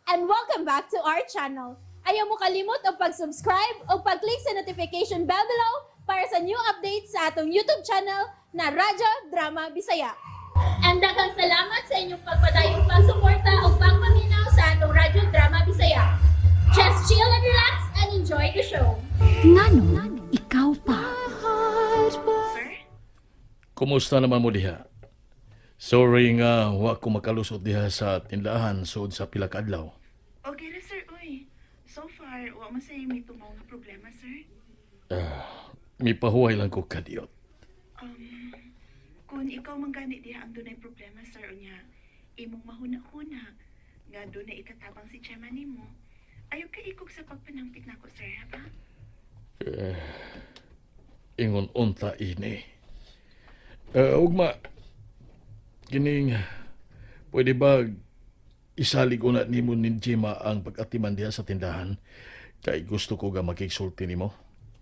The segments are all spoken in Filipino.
and welcome back to our channel. Ayaw mo kalimot o pag-subscribe o pag-click sa notification bell below para sa new updates sa atong YouTube channel na Radyo Drama Bisaya. And daghang salamat sa inyong pagpadayong pagsuporta o pagpaminaw sa atong Radyo Drama Bisaya. Just chill and relax and enjoy the show. Ngano, ikaw pa. Kumusta naman mo diha? Sorry nga, wa ko makalusot diha sa tindahan sud sa pila ka adlaw. Okay ra, sir. Uy, so far, wa man say may tumaw nga problema, sir. May pahuway lang ko kadiyot. Kung ikaw manggani diha ang dunay problema, sir, unya, imong mahuna-huna, nga dunay ikatabang si chairman nimo, ayaw ka ikog sa pagpanampit nako, sir, ha ba? Ingon unta ini. Ugma, kining, pwede ba isalig una nimo ni Jima ang pag-atiman diha sa tindahan? Kay gusto ko ga makiksulti nimo.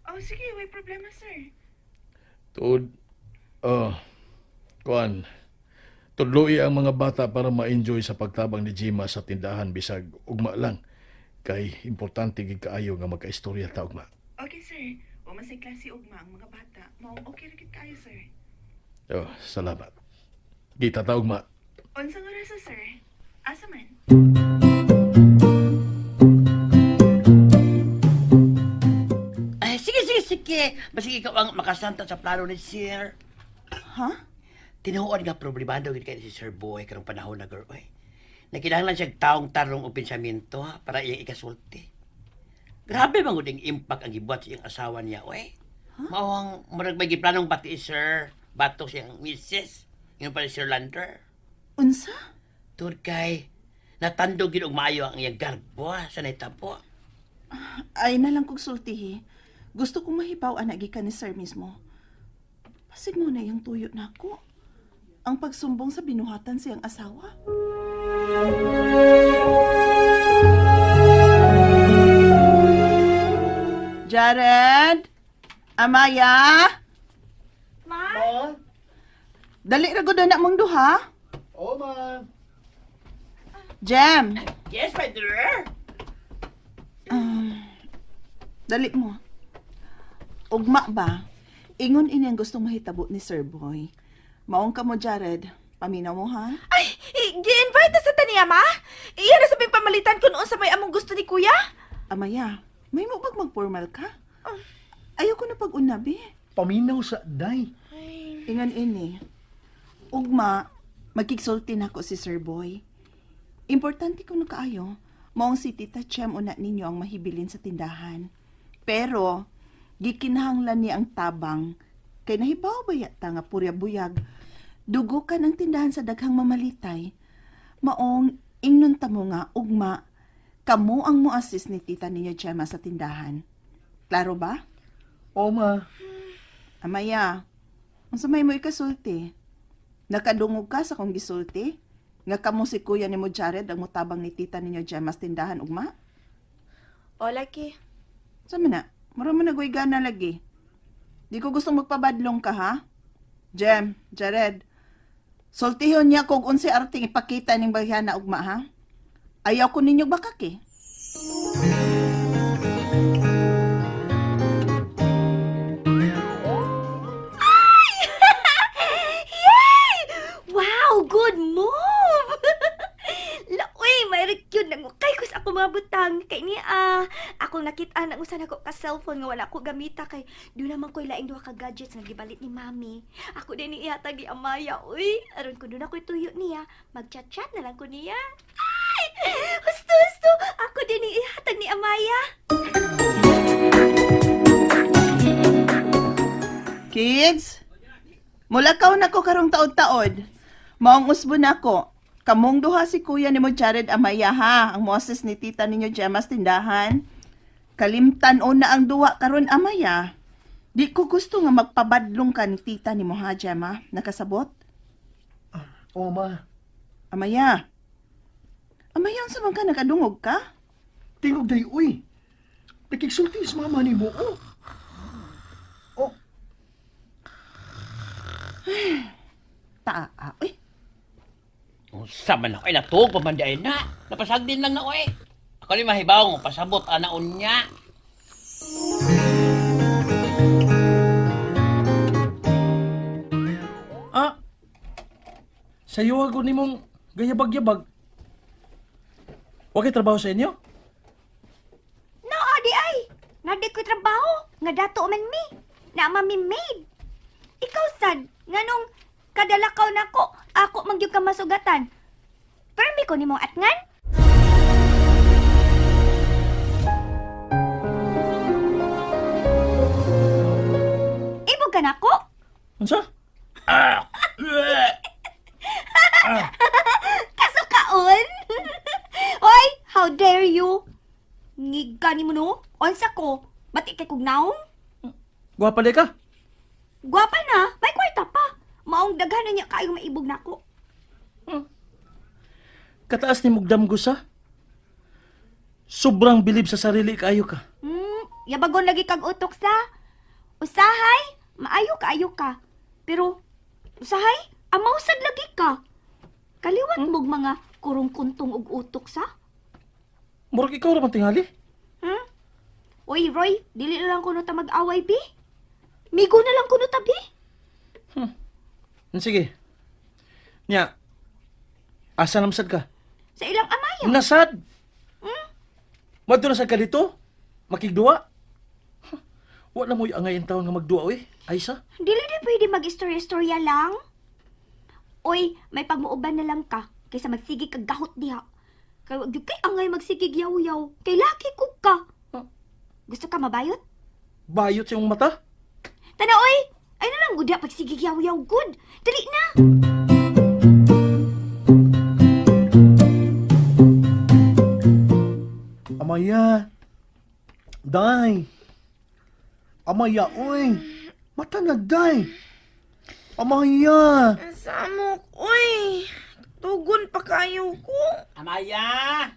Oh, sige, way problema, sir. Tuod, kuan, tudloi ang mga bata para ma-enjoy sa pagtabang ni Jima sa tindahan bisag ugma lang. Kay importante gid kaayo nga magkaistorya ta ugma. Okay, sir. Wa man say klase ugma ang mga bata. Mao okay ra gid kayo, sir. Salamat. Kita ta ugma. Unsang oras, sir? Asa man? Ay, sige. Basig ikaw ang makasanta sa plano ni Sir. Ha? Tinuod nga problemado gid kay si Sir Boy karong panahon na girl. Oy. Nakinahanglan siya taong tarong o pensamento para iyang ikasulti. Grabe man gud ang impact ang gibuhat sa iyang asawa niya, oy. Mao ang murag may giplanong bati Sir, batok siyang misis. Yung pala Sir Lander. Unsa? Tur kay natandog gid og maayo ang iyang garbo sa naitabo. Ay na lang kong sultihi. Gusto kong mahibaw anak gikan ni sir mismo. Pasig mo na yung tuyo na ako. Ang pagsumbong sa binuhatan siyang asawa. Jared? Amaya? Ma? Dali ra gud na mong duha? Oh, ma. Jam, Yes, my dear. dali mo. Ugma ba? Ingon ini ang gustong mahitabo ni Sir Boy. Maong ka mo, Jared. Paminaw mo, ha? Ay, gi-invite na sa taniya, ma? Iyan na sabing pamalitan kung noon sa may among gusto ni kuya. Amaya, may mo bang mag-formal ka? Ayoko na pag-unabi. Paminaw sa day. Ingon ini. Ugma, magkiksulti na ko si Sir Boy. Importante ko na kaayo, maong si Tita Chem una ninyo ang mahibilin sa tindahan. Pero, gikinahanglan niya ang tabang, kay nahibaw ba yata nga purya-buyag, dugo ka ng tindahan sa daghang mamalitay. Maong, ingnunta mo nga, ugma, kamo ang muasis ni Tita ninyo Chema sa tindahan. Klaro ba? O ma, Amaya, ang sumay mo ikasulti. Nakadungog ka sa kong gisulti? Nga kamo si kuya ni mo Jared ang mutabang ni tita ninyo Gemma's tindahan, ugma? O, laki. Sama na, mura mo nagway gana lagi. Di ko gustong magpabadlong ka, ha? Jem, Jared, sultihon niya kung unsi arting ipakita ning bahyana ugma, ha? Ayaw ko ninyo bakak, eh. Yay! Wow, good move! Uy, may yun nang ukay ko sa ako mga butang. Kay ni, akong nakita na usan ako ka cellphone nga wala ko gamita kay doon naman ko'y laing duha ka gadgets nga gibalit ni mami. Ako din ni ihatag ni Amaya, uy. Aron ko doon ako'y tuyo niya. Mag-chat-chat na lang ko niya. Ay! Husto! Ako din ni ihatag ni Amaya. Kids, mulakaw na ko karong taod-taod. Maong usbo na ko. Kamong duha si kuya ni mo Jared Amaya, ha? Ang moses ni tita ninyo Gemma's tindahan. Kalimtan o na ang duwa karon Amaya. Di ko gusto nga magpabadlong ka ni tita ni mo, ha, Gemma? Nakasabot? o ma. Amaya. Amaya, ang samang ka nakadungog ka? Tingog day, uy. Nakiksulti sa mama ni mo, oh. Oh, Taa, uy. Sama na kayo na to, pamandayin na. Napasagdin lang na oy. Ako ni mahibaw mo pasabot anaon niya. Ah, sayo ako ni mong gayabag-yabag. Wakay trabaho sa inyo? No, adi ay. Nadi ko trabaho. Nga dato man mi. Na mami maid. Ikaw sad. Nga nung kadalakaw na ko, ako magyug ka masugatan. Permi ko nimong atngan? Ibog ka na ko? Unsa? Kasukaon? Oy, how dare you? Ngiga ni mo no? Onsa ko? Ba't ikay kong naong? Gwapa di ka? Gwapa na, may kwarta pa. Maong daghanan niya kayo maibog na ko. Kataas ni mugdam gusa? Sobrang bilib sa sarili kaayo ka. Yabagon lagi kag utok sa. Usahay, maayo ka. Pero, usahay, amausad lagi ka. Kaliwat mog mga kurong kuntong ug utok sa. Murag ikaw raman tingali. Oy, Roy, dili na lang kuno ta mag-away, bi. Migo na lang kuno ta, bi. Sige. Nya, asa namsad ka? Sa ilang amaya. Nasad! Madto na sad ka dito? Makigduwa? Wala mo yung angayin taon nga magduwa, oy. Aysa? Dili di pwede mag-istorya-istorya lang. Oy, may pagmuuban na lang ka kaysa magsigig kag gahot diha. Kay wag gyud kay angay magsigig yaw-yaw. Kay laki ko ka. Gusto ka mabayot? Bayot sa iyong mata? Tana, oy! Ay na lang gud pagsigig yaw-yaw good. Dali na! Amaya. Day. Amaya, oy. Mata na, day. Amaya. Samok, uy! Tugon pa kayo ko. Amaya!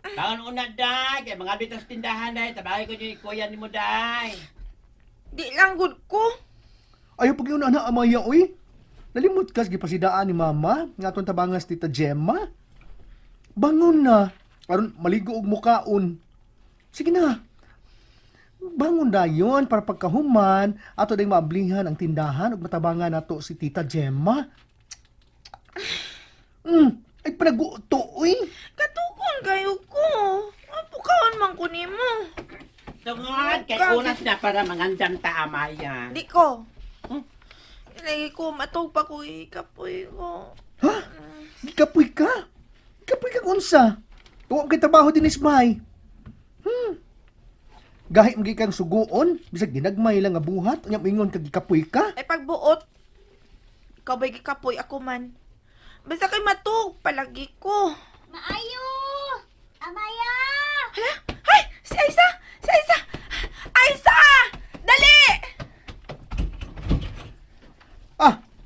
Bangon una, day. Kaya mga bitas tindahan, day. Tabagay ko yung kuya ni mo, day. Di lang good ko. Ayaw pag yun, ana, Amaya, oy. Nalimot kas gipasidaan ni mama. Nga itong tabangas tita Gemma. Bangon na. Aron maligo og mukaon. Sige na. Bangon dayon para pagkahuman ato ding maablihan ang tindahan ug matabangan nato si Tita Gemma. Ay panaguto oy. Katugon kayo ko. Apukaon man ko nimo. Tungod, kay unas na para mangandam ta, Amaya. Di ko. Lagi ko matog pa ko ikapoy ko. Ha? Gikapoy ka? Gikapoy ka unsa? Tuwa kay trabaho din ismay. Gahi mo kang suguon, bisag ginagmay lang nga buhat, unya mingon kag gikapoy ka. Ay pagbuot. Ikaw ba'y gikapoy ako man. Basta kay matog, palagi ko. Maayo! Amaya! Hala? Ay! Si Aiza! Si Aiza! Aiza! Dali!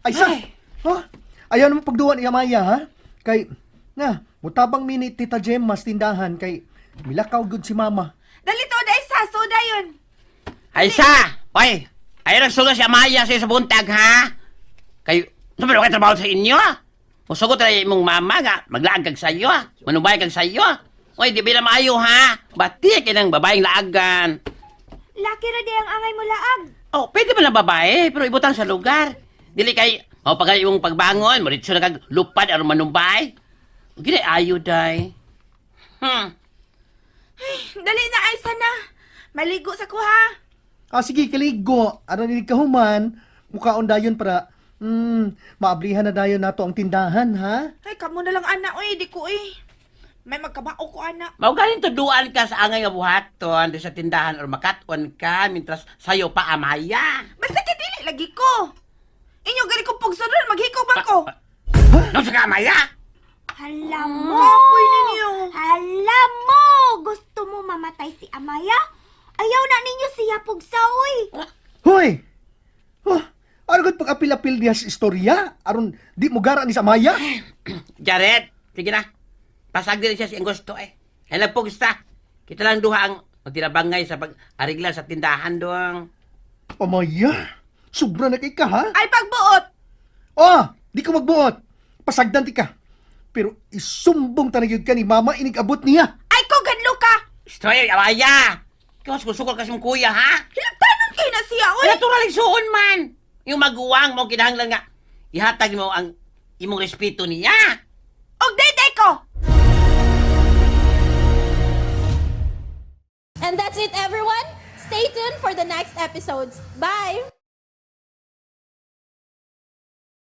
Aysa! Ha? Ayaw naman pagduwa ni Amaya, ha? Kay, nga, mutabang minit Tita Gemma sa tindahan, kay milakaw gud si Mama. Dali to, Aiza! Soda yun! Aysa! Oy! Ay, nagsugo si Amaya sa buntag, ha? Kayo, sabi na kayo trabaho sa inyo, ha? Musugot na yung mama nga, maglaag kag sayo, ha? Manubay kag sayo, ha? Oy, di ba na maayo, ha? Bati ka ng babaeng laagan. Laki ra di ang angay mo laag. Oh, pwede ba na babae, pero ibutang sa lugar. Dili kay, pagka yung pagbangon, maritso na kag lupad aron manubay. Gini ayo, day. Dali na, Aiza na! Maligo sa ko, ha? Sige, kaligo. Aron ni kahuman, mukaon dayon para, maablihan na dayon nato ang tindahan, ha? Ay, kamo na lang, anak, uy. Di ko, may magkabao ko, anak. Maugaling tuduan ka sa angay nga buhaton sa tindahan or makatuan ka, mintras sayo pa Amaya. Basta kadili lagi ko. Inyo gani ko pugso doon, maghikaw ba ko? No sa ka, Amaya? Halam mo! Kapoy ninyo. Halam mo! Gusto mo mamatay si Amaya? Ayaw na ninyo siya pugsaoy. Hoy! Ano gud pag-apil-apil diha sa istorya? Aron di mo gara ni sa Amaya? Jared, sige na. Pasag din siya si gusto, eh. Ay nagpugsta. Kita lang duha ang magtinabangay sa pag-ariglan sa tindahan doang. Amaya, sobra na kay ka, ha? Ay, pagbuot. Di ko magbuot. Pasagdan ti ka. Pero isumbong tanagyod ka ni mama inig-abot niya. Ay ko gadlo ka. Stoy, awaya! Ikaw sukol kasi mong kuya, ha? Hilabtanon kay na siya, oy. Natural suon man! Yung maguwang mo, kinahanglan nga, ihatag mo ang imong respeto niya. Og day ko. And that's it, everyone. Stay tuned for the next episodes. Bye!